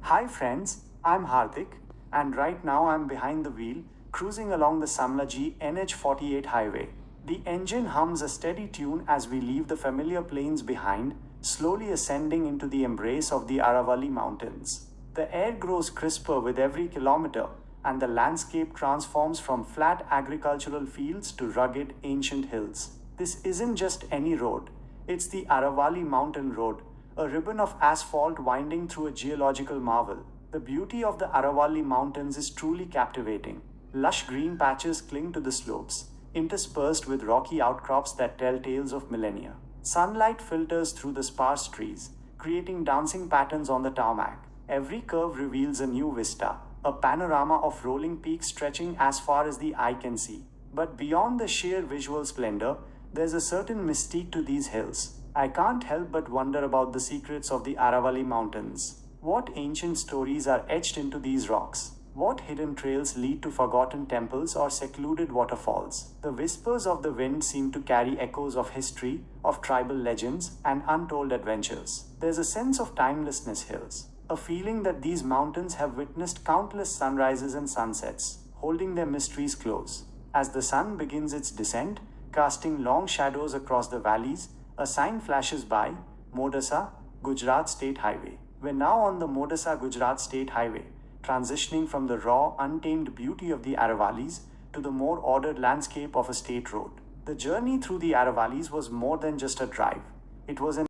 Hi friends, I'm Hardik, and right now I'm behind the wheel, cruising along the Samalaji Nh48 highway. The engine hums a steady tune as we leave the familiar plains behind, slowly ascending into the embrace of the Aravalli Mountains. The air grows crisper with every kilometer, and the landscape transforms from flat agricultural fields to rugged ancient hills. This isn't just any road, it's the Aravalli Mountain Road, a ribbon of asphalt winding through a geological marvel. The beauty of the Aravalli Mountains is truly captivating. Lush green patches cling to the slopes, interspersed with rocky outcrops that tell tales of millennia. Sunlight filters through the sparse trees, creating dancing patterns on the tarmac. Every curve reveals a new vista, a panorama of rolling peaks stretching as far as the eye can see. But beyond the sheer visual splendor, there's a certain mystique to these hills. I can't help but wonder about the secrets of the Aravalli Mountains. What ancient stories are etched into these rocks? What hidden trails lead to forgotten temples or secluded waterfalls? The whispers of the wind seem to carry echoes of history, of tribal legends, and untold adventures. There's a sense of timelessness here, a feeling that these mountains have witnessed countless sunrises and sunsets, holding their mysteries close. As the sun begins its descent, casting long shadows across the valleys, a sign flashes by: Modasa, Gujarat State Highway. We're now on the Modasa Gujarat State Highway, transitioning from the raw, untamed beauty of the Aravalis to the more ordered landscape of a state road. The journey through the Aravalis was more than just a drive. It was an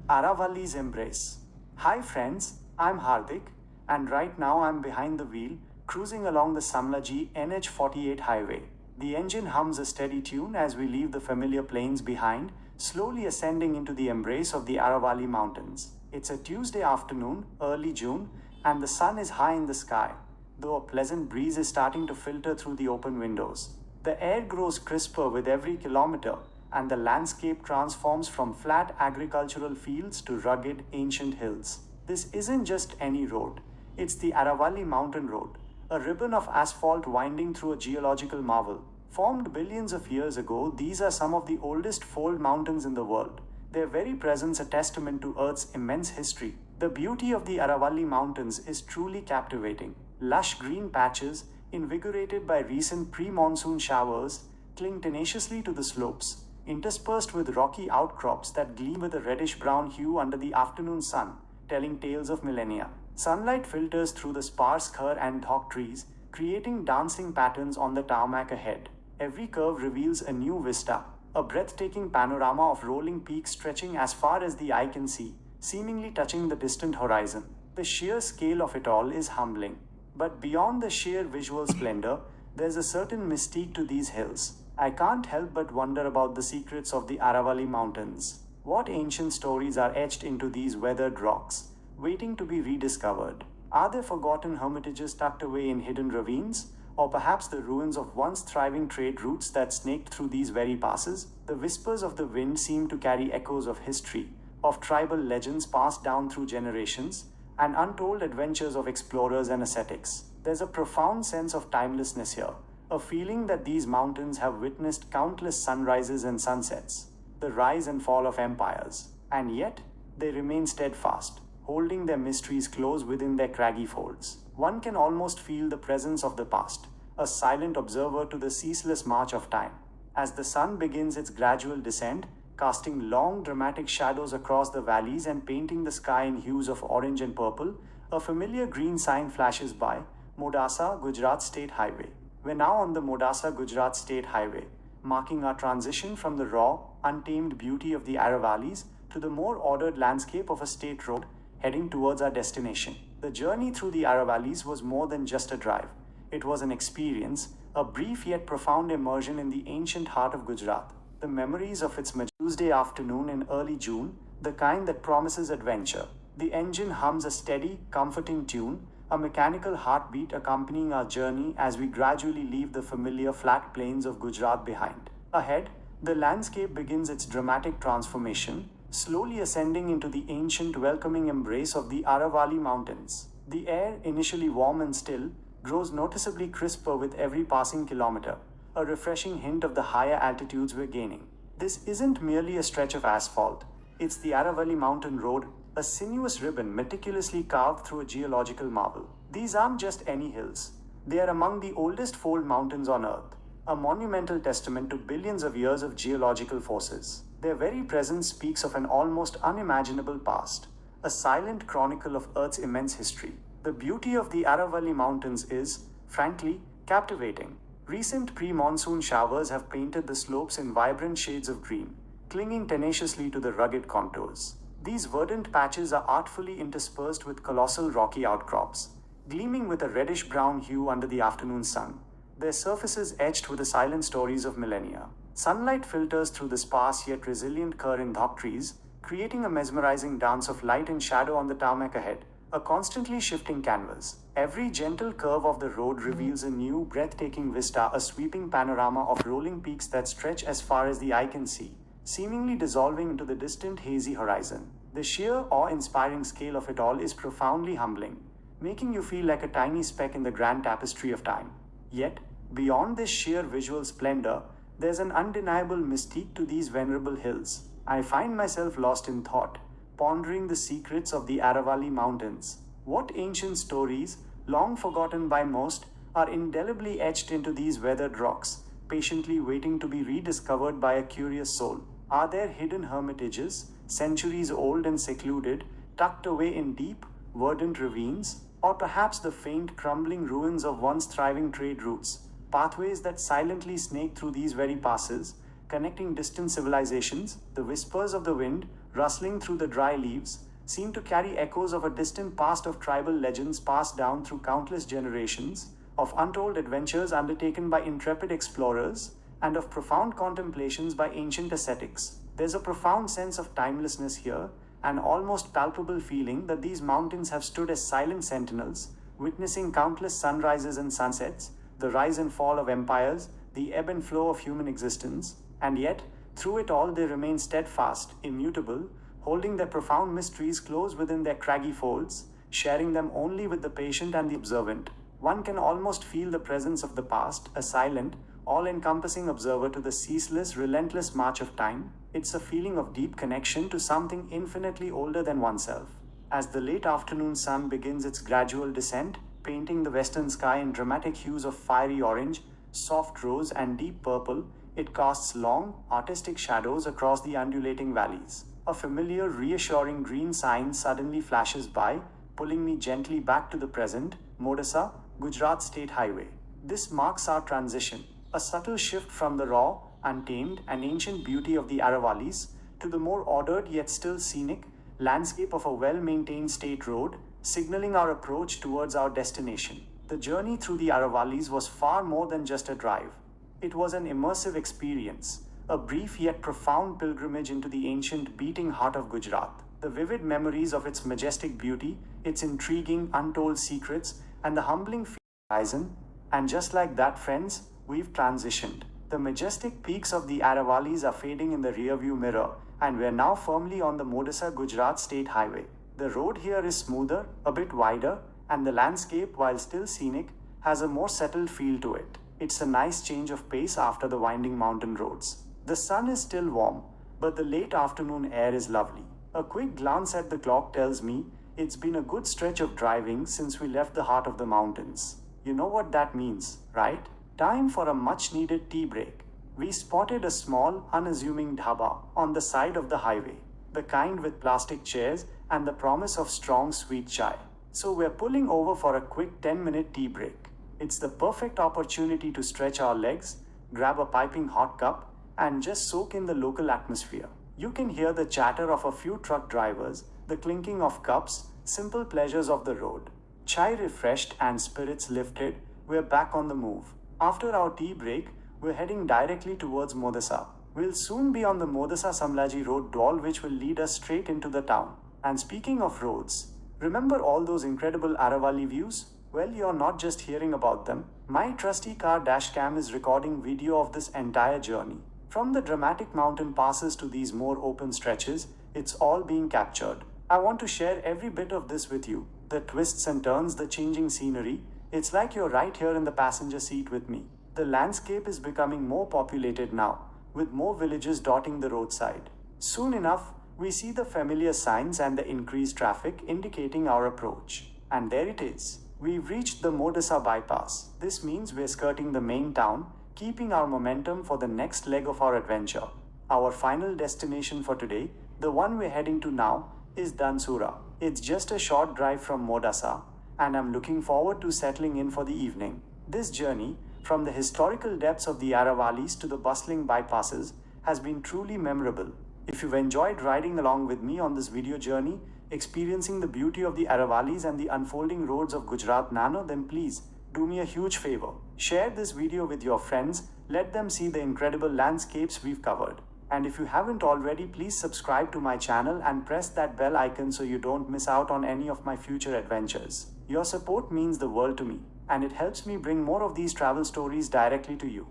Aravali's embrace. Hi friends, I'm Hardik, and right now I'm behind the wheel, cruising along the Samalaji Nh48 highway. The engine hums a steady tune as we leave the familiar plains behind, slowly ascending into the embrace of the Aravalli Mountains. It's a Tuesday afternoon, early June, and the sun is high in the sky, though a pleasant breeze is starting to filter through the open windows. The air grows crisper with every kilometer, and the landscape transforms from flat agricultural fields to rugged ancient hills. This isn't just any road, it's the Aravalli Mountain Road, a ribbon of asphalt winding through a geological marvel. Formed billions of years ago, these are some of the oldest fold mountains in the world, their very presence a testament to Earth's immense history. The beauty of the Aravalli Mountains is truly captivating. Lush green patches, invigorated by recent pre-monsoon showers, cling tenaciously to the slopes, interspersed with rocky outcrops that gleam with a reddish-brown hue under the afternoon sun, telling tales of millennia. Sunlight filters through the sparse fir and dhok trees, creating dancing patterns on the tarmac ahead. Every curve reveals a new vista, a breathtaking panorama of rolling peaks stretching as far as the eye can see, seemingly touching the distant horizon. The sheer scale of it all is humbling. But beyond the sheer visual splendor, there's a certain mystique to these hills. I can't help but wonder about the secrets of the Aravalli Mountains. What ancient stories are etched into these weathered rocks, waiting to be rediscovered? Are there forgotten hermitages tucked away in hidden ravines? Or perhaps the ruins of once thriving trade routes that snaked through these very passes? The whispers of the wind seem to carry echoes of history, of tribal legends passed down through generations, and untold adventures of explorers and ascetics. There's a profound sense of timelessness here, a feeling that these mountains have witnessed countless sunrises and sunsets, the rise and fall of empires, and yet they remain steadfast, holding their mysteries close within their craggy folds. One can almost feel the presence of the past, a silent observer to the ceaseless march of time. As the sun begins its gradual descent, casting long dramatic shadows across the valleys and painting the sky in hues of orange and purple, a familiar green sign flashes by: Modasa, Gujarat State Highway. We're now on the Modasa Gujarat State Highway, marking our transition from the raw, untamed beauty of the Aravalis to the more ordered landscape of a state road, heading towards our destination. The journey through the Aravalis was more than just a drive. It was an experience, a brief yet profound immersion in the ancient heart of Gujarat. The memories of its Tuesday afternoon in early June, the kind that promises adventure. The engine hums a steady, comforting tune, a mechanical heartbeat accompanying our journey as we gradually leave the familiar flat plains of Gujarat behind. Ahead, the landscape begins its dramatic transformation, slowly ascending into the ancient welcoming embrace of the Aravalli Mountains. The air, initially warm and still, grows noticeably crisper with every passing kilometer, a refreshing hint of the higher altitudes we're gaining. This isn't merely a stretch of asphalt, it's the Aravalli Mountain Road, a sinuous ribbon meticulously carved through a geological marvel. These aren't just any hills. They are among the oldest fold mountains on Earth, a monumental testament to billions of years of geological forces. Their very presence speaks of an almost unimaginable past, a silent chronicle of Earth's immense history. The beauty of the Aravalli Mountains is, frankly, captivating. Recent pre-monsoon showers have painted the slopes in vibrant shades of green, clinging tenaciously to the rugged contours. These verdant patches are artfully interspersed with colossal rocky outcrops, gleaming with a reddish-brown hue under the afternoon sun, their surfaces etched with the silent stories of millennia. Sunlight filters through the sparse yet resilient Kar-and-Dhok trees, creating a mesmerizing dance of light and shadow on the tarmac ahead, a constantly shifting canvas. Every gentle curve of the road reveals a new, breathtaking vista, a sweeping panorama of rolling peaks that stretch as far as the eye can see, seemingly dissolving into the distant hazy horizon. The sheer, awe-inspiring scale of it all is profoundly humbling, making you feel like a tiny speck in the grand tapestry of time. Yet, beyond this sheer visual splendor, there's an undeniable mystique to these venerable hills. I find myself lost in thought, pondering the secrets of the Aravalli Mountains. What ancient stories, long forgotten by most, are indelibly etched into these weathered rocks, patiently waiting to be rediscovered by a curious soul? Are there hidden hermitages, centuries old and secluded, tucked away in deep, verdant ravines? Or perhaps the faint, crumbling ruins of once thriving trade routes, pathways that silently snake through these very passes, connecting distant civilizations? The whispers of the wind, rustling through the dry leaves, seem to carry echoes of a distant past, of tribal legends passed down through countless generations, of untold adventures undertaken by intrepid explorers, and of profound contemplations by ancient ascetics. There's a profound sense of timelessness here, an almost palpable feeling that these mountains have stood as silent sentinels, witnessing countless sunrises and sunsets, the rise and fall of empires, the ebb and flow of human existence, and yet, through it all they remain steadfast, immutable, holding their profound mysteries close within their craggy folds, sharing them only with the patient and the observant. One can almost feel the presence of the past, a silent, all-encompassing observer to the ceaseless, relentless march of time. It's a feeling of deep connection to something infinitely older than oneself. As the late afternoon sun begins its gradual descent, painting the western sky in dramatic hues of fiery orange, soft rose, and deep purple, it casts long, artistic shadows across the undulating valleys. A familiar, reassuring green sign suddenly flashes by, pulling me gently back to the present, Modasa, Gujarat State Highway. This marks our transition, a subtle shift from the raw, untamed, and ancient beauty of the Aravalis to the more ordered yet still scenic landscape of a well-maintained state road, signaling our approach towards our destination. The journey through the Aravalis was far more than just a drive. It was an immersive experience, a brief yet profound pilgrimage into the ancient beating heart of Gujarat. The vivid memories of its majestic beauty, its intriguing, untold secrets, and the humbling horizon. And just like that, friends, we've transitioned. The majestic peaks of the Aravalis are fading in the rearview mirror, and we're now firmly on the Modisa Gujarat State Highway. The road here is smoother, a bit wider, and the landscape, while still scenic, has a more settled feel to it. It's a nice change of pace after the winding mountain roads. The sun is still warm, but the late afternoon air is lovely. A quick glance at the clock tells me it's been a good stretch of driving since we left the heart of the mountains. You know what that means, right? Time for a much-needed tea break. We spotted a small, unassuming dhaba on the side of the highway, the kind with plastic chairs and the promise of strong sweet chai. So we're pulling over for a quick 10-minute tea break. It's the perfect opportunity to stretch our legs, grab a piping hot cup, and just soak in the local atmosphere. You can hear the chatter of a few truck drivers, the clinking of cups, simple pleasures of the road. Chai refreshed and spirits lifted, we're back on the move. After our tea break, we're heading directly towards Modasa. We'll soon be on the Modasa Samalaji road dual, which will lead us straight into the town. And speaking of roads, remember all those incredible Aravalli views? Well, you're not just hearing about them. My trusty car dashcam is recording video of this entire journey. From the dramatic mountain passes to these more open stretches, it's all being captured. I want to share every bit of this with you. The twists and turns, the changing scenery. It's like you're right here in the passenger seat with me. The landscape is becoming more populated now, with more villages dotting the roadside. Soon enough, we see the familiar signs and the increased traffic indicating our approach. And there it is. We've reached the Modasa bypass. This means we're skirting the main town, keeping our momentum for the next leg of our adventure. Our final destination for today, the one we're heading to now, is Dansura. It's just a short drive from Modasa, and I'm looking forward to settling in for the evening. This journey, from the historical depths of the Aravalis to the bustling bypasses, has been truly memorable. If you've enjoyed riding along with me on this video journey, experiencing the beauty of the Aravalis and the unfolding roads of Gujarat, then please do me a huge favor. Share this video with your friends, let them see the incredible landscapes we've covered. And if you haven't already, please subscribe to my channel and press that bell icon so you don't miss out on any of my future adventures. Your support means the world to me, and it helps me bring more of these travel stories directly to you.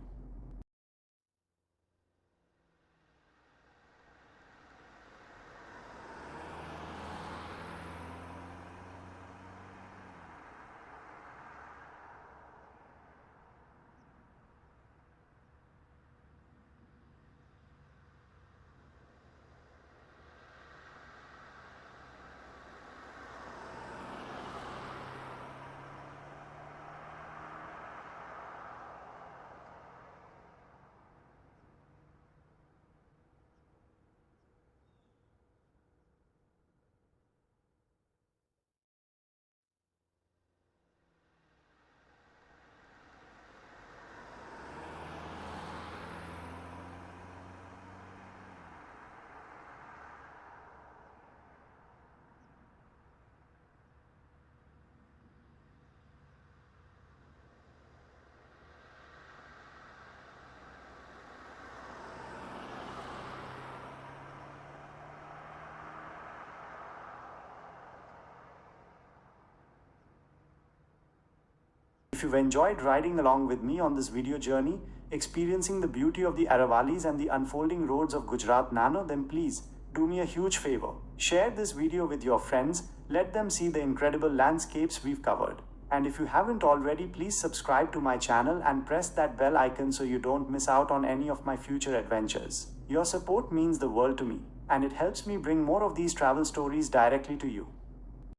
If you've enjoyed riding along with me on this video journey, experiencing the beauty of the Aravalis and the unfolding roads of Gujarat, then please do me a huge favor. Share this video with your friends, let them see the incredible landscapes we've covered. And if you haven't already, please subscribe to my channel and press that bell icon so you don't miss out on any of my future adventures. Your support means the world to me, and it helps me bring more of these travel stories directly to you.